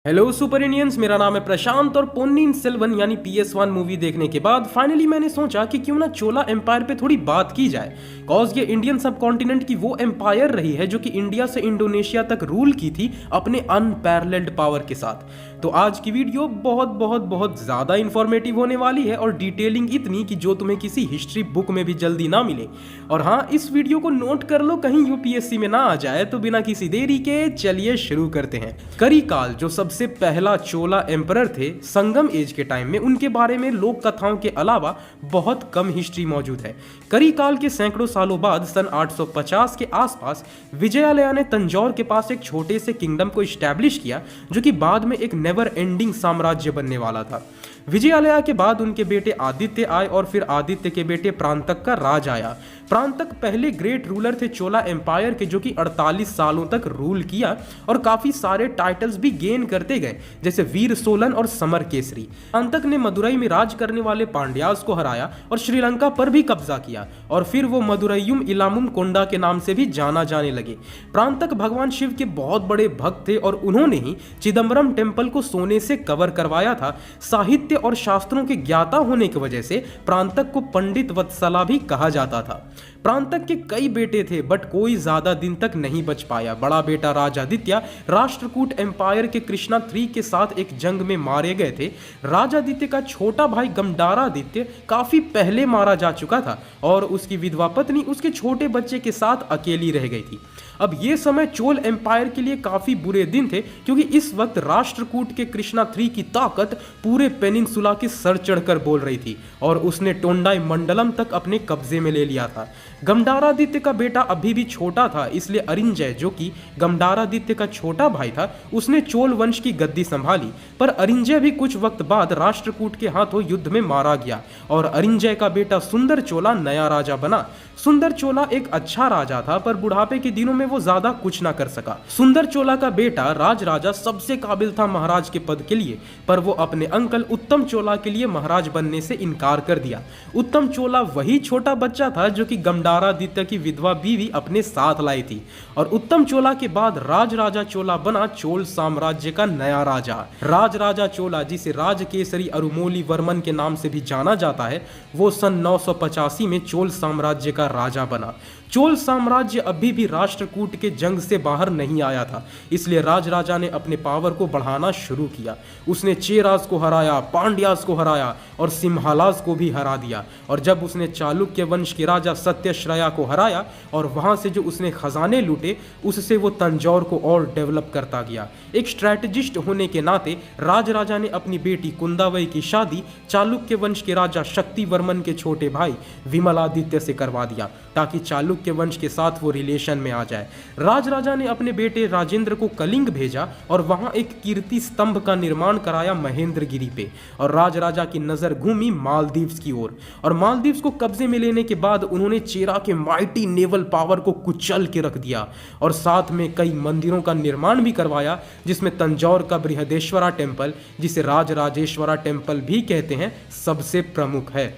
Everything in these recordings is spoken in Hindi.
हेलो सुपर इंडियंस, मेरा नाम है प्रशांत और पोन्निइन सेल्वन यानी PS1 मूवी देखने के बाद फाइनली मैंने सोचा कि क्यों ना चोला एम्पायर पे थोड़ी बात की जाए। कॉज ये इंडियन सब कॉन्टिनेंट की वो एम्पायर रही है जो कि इंडिया से इंडोनेशिया तक रूल की थी अपने अनपैरेलल्ड पावर के साथ। तो आज की वीडियो बहुत बहुत बहुत ज्यादा इंफॉर्मेटिव होने वाली है और डिटेलिंग इतनी कि जो तुम्हें किसी हिस्ट्री बुक में भी जल्दी ना मिले। और हाँ, इस वीडियो को नोट कर लो कहीं यूपीएससी में ना आ जाए। तो बिना किसी देरी के चलिए शुरू करते हैं। करिकाल जो सबसे पहला चोला एम्परर थे संगम एज के टाइम में, उनके बारे में लोक कथाओं के अलावा बहुत कम हिस्ट्री मौजूद है। करिकाल के सैकड़ों सालों बाद सन 850 के आसपास विजयालया ने तंजौर के पास एक छोटे से किंगडम को इस्टेब्लिश किया जो कि बाद में एक नेवर एंडिंग साम्राज्य बनने वाला था। विजयालया के बाद उनके बेटे आदित्य आए और फिर आदित्य के बेटे प्रांतक का राज आया। प्रांतक पहले ग्रेट रूलर थे चोला एम्पायर के, जो कि 48 सालों तक रूल किया और काफी सारे टाइटल्स भी गेन करते गए, जैसे वीर सोलन और समर केसरी। प्रांतक ने मदुरई में राज करने वाले पांड्यास को हराया और श्रीलंका पर भी कब्जा किया और फिर वो मदुरैयुम इलामुम कोंडा के नाम से भी जाना जाने लगे। प्रांतक भगवान शिव के बहुत बड़े भक्त थे और उन्होंने ही चिदम्बरम टेम्पल को सोने से कवर करवाया था। साहित्य और शास्त्रों के ज्ञाता होने की वजह से प्रांतक को पंडित वत्सला भी कहा जाता था। प्रांतक के कई बेटे थे बट कोई ज्यादा दिन तक नहीं बच पाया। बड़ा बेटा राजादित्य राष्ट्रकूट एम्पायर के कृष्णा 3 के साथ एक जंग में मारे गए थे। राजादित्य का छोटा भाई गमडारादित्य काफी पहले मारा जा चुका था और उसकी विधवा पत्नी उसके छोटे बच्चे के साथ अकेली रह गई थी। अब ये समय चोल एम्पायर के लिए काफी बुरे दिन थे क्योंकि इस वक्त राष्ट्रकूट के कृष्णा 3 की ताकत पूरे पेनिनसुला के सर चढ़कर बोल रही थी और उसने टोंडाई मंडलम तक अपने कब्जे में ले लिया था। गमडारादित्य का बेटा अभी भी छोटा था, इसलिए अरिंजय जो कि गमडारादित्य का छोटा भाई था उसने चोल वंश की गद्दी संभाली। पर अरिंजय भी कुछ वक्त बाद राष्ट्रकूट के हाथों युद्ध में मारा गया और अरिंजय का बेटा सुंदर चोला नया राजा बना। सुंदर चोला एक अच्छा राजा था पर बुढ़ापे के दिनों में वो ज्यादा कुछ ना कर सका। सुंदर चोला का बेटा राज राजा सबसे काबिल था महाराज के पद के लिए, पर वो अपने अंकल उत्तम चोला के लिए महाराज बनने से इनकार कर दिया। उत्तम चोला वही छोटा बच्चा था जो कि गमडारादित्य की विधवा बीवी अपने साथ लाई थी और उत्तम चोला के बाद राज राजा चोला बना चोल साम्राज्य का नया राजा। राज राजा चोला, जिसे राज केसरी अरुमोली वर्मन के नाम से भी जाना जाता है, वो सन 985 में चोल साम्राज्य का राजा बना। चोल साम्राज्य अभी भी राष्ट्रकूट के जंग से बाहर नहीं आया था, इसलिए राज राजा ने अपने पावर को बढ़ाना शुरू किया। उसने चेरास को हराया, पांड्यास को हराया और सिम्हालास को भी हरा दिया। और जब उसने चालुक्य वंश के राजा सत्यश्रया को हराया और वहां से जो उसने खजाने लूटे, उससे वो तंजौर को और डेवलप करता गया। एक स्ट्रैटेजिस्ट होने के नाते राज राजा ने अपनी बेटी कुंदावई की शादी चालुक्य वंश के राजा शक्तिवर्मन के छोटे भाई विमलादित्य से करवा दिया ताकि चालुक्य वंश के साथ वो रिलेशन में आ जाए। राज राजा ने अपने बेटे राजेंद्र को कलिंग भेजा और वहां एक कीर्ति स्तंभ का निर्माण कराया महेंद्रगिरी पे। और राज राजा की नजर घूमी मालदीव्स की ओर और मालदीव्स को कब्जे में लेने के बाद उन्होंने चेरा के माइटी नेवल पावर को कुचल के रख दिया और साथ में कई मंदिरों का निर्माण भी करवाया, जिसमें तंजौर का बृहदेश्वरा टेम्पल, जिसे राजराजेश्वरा टेम्पल भी कहते हैं, सबसे प्रमुख है।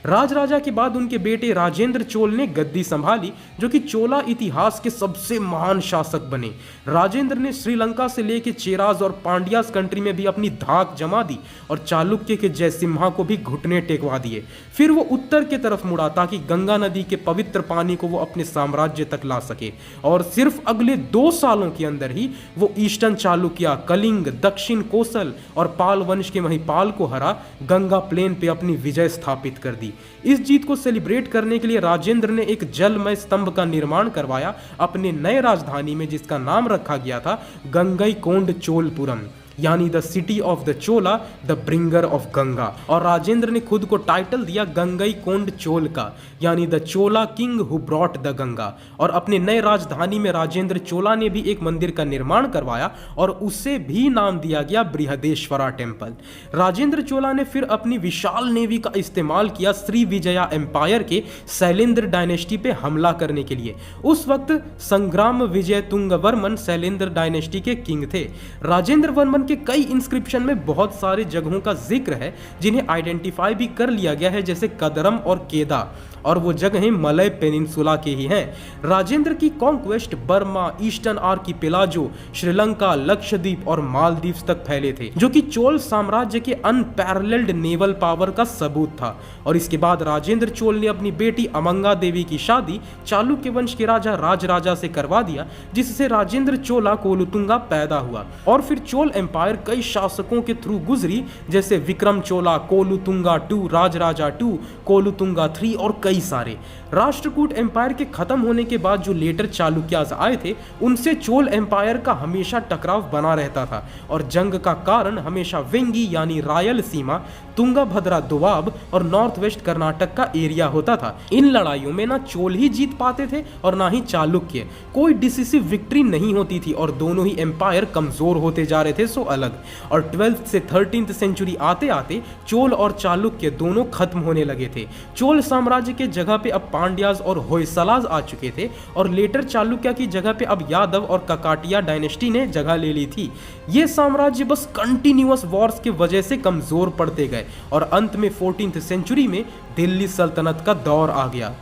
राज राजा के बाद उनके बेटे राजेंद्र चोल ने गद्दी संभाली जो कि चोला इतिहास के सबसे महान शासक बने। राजेंद्र ने श्रीलंका से लेकर चेराज और पांड्यास कंट्री में भी अपनी धाक जमा दी और चालुक्य के जयसिम्हा को भी घुटने टेकवा दिए। फिर वो उत्तर की तरफ मुड़ा ताकि गंगा नदी के पवित्र पानी को वो अपने साम्राज्य तक ला सके और सिर्फ अगले 2 सालों के अंदर ही वो ईस्टर्न चालुक्य, कलिंग, दक्षिण कोसल और पाल वंश के महिपाल को हरा गंगा प्लेन पे अपनी विजय स्थापित कर दी। इस जीत को सेलिब्रेट करने के लिए राजेंद्र ने एक जलमय स्तंभ का निर्माण करवाया अपने नए राजधानी में, जिसका नाम रखा गया था गंगईकोंड चोलपुरम, यानी the city of the Chola, the bringer of Ganga. और राजेंद्र ने खुद को टाइटल दिया गंगईकोंड चोल का, यानी the Chola king who brought the Ganga. और अपने नए राजधानी में राजेंद्र चोला ने भी एक मंदिर का निर्माण करवाया और उसे भी नाम दिया गया बृहदेश्वरा टेम्पल। राजेंद्र चोला ने फिर अपनी विशाल नेवी का इस्तेमाल किया श्री विजया एम्पायर के शैलेंद्र डायनेस्टी पे हमला करने के लिए। उस वक्त संग्राम विजय तुंग वर्मन शैलेंद्र डायनेस्टी के किंग थे। राजेंद्र वर्मन के कई इंस्क्रिप्शन में बहुत सारे जगहों का जिक्र है जिन्हें आइडेंटिफाई भी कर लिया गया है, जैसे कदरम और केदा। और वो जगहें मलय पेनिनसुला के ही हैं। राजेंद्र की conquest Burma, eastern archipelago, Sri Lanka, Lakshadweep और मालदीव्स तक फैले थे, जो कि चोल साम्राज्य के अनपैरेलल्ड नेवल पावर का सबूत था। और इसके बाद राजेंद्र चोल ने अपनी बेटी अमंगा देवी की शादी चालुक्य वंश के राजा राजराजा से करवा दिया, जिससे राजेंद्र चोला कोलुतुंगा पैदा हुआ। और फिर चोल एम्पायर कई शासकों के थ्रू गुजरी, जैसे विक्रम चोला, कोलुतुंगा 2, राजराजा 2, कोलुतुंगा 3 और कई सारे। राष्ट्रकूट एम्पायर के खत्म होने के बाद जो लेटर चालुक्यास आए थे, उनसे चोल एम्पायर का हमेशा टकराव बना रहता था और जंग का कारण हमेशा वेंगी यानी रायल सीमा, तुंगाभद्रा दोआब और नॉर्थ वेस्ट कर्नाटक का एरिया होता था। इन लड़ाइयों में ना चोल ही जीत पाते थे और ना ही चालुक्य। कोई डिसिसिव विक्ट्री नहीं होती थी और दोनों ही एम्पायर कमजोर होते जा रहे थे, सो अलग। और 12th से 13th सेंचुरी आते आते चोल और चालुक्य दोनों खत्म होने लगे थे। चोल साम्राज्य के जगह पे अब पांड्याज और होयसलाज आ चुके थे और लेटर चालुक्य की जगह पे अब यादव और ककाटिया डायनेस्टी ने जगह ले ली थी। ये साम्राज्य बस कंटिन्यूअस वॉर्स के वजह से कमजोर पड़ते गए और अंत में 14th सेंचुरी में दिल्ली सल्तनत का दौर आ गया।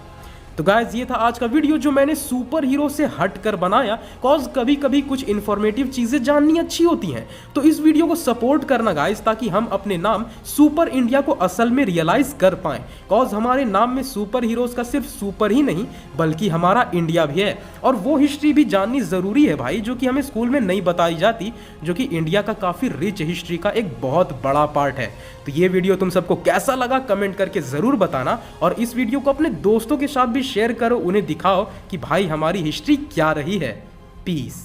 तो गाइज ये था आज का वीडियो जो मैंने सुपर हीरो से हटकर बनाया, कॉज कभी कभी कुछ इंफॉर्मेटिव चीजें जाननी अच्छी होती हैं। तो इस वीडियो को सपोर्ट करना गाइज, ताकि हम अपने नाम सुपर इंडिया को असल में रियलाइज कर पाएं। कॉज हमारे नाम में सुपर हीरोज का सिर्फ सुपर ही नहीं बल्कि हमारा इंडिया भी है, और वो हिस्ट्री भी जाननी जरूरी है भाई, जो कि हमें स्कूल में नहीं बताई जाती, जो कि इंडिया का काफी रिच हिस्ट्री का एक बहुत बड़ा पार्ट है। तो ये वीडियो तुम सबको कैसा लगा कमेंट करके जरूर बताना, और इस वीडियो को अपने दोस्तों के साथ भी शेयर करो, उन्हें दिखाओ कि भाई हमारी हिस्ट्री क्या रही है। पीस।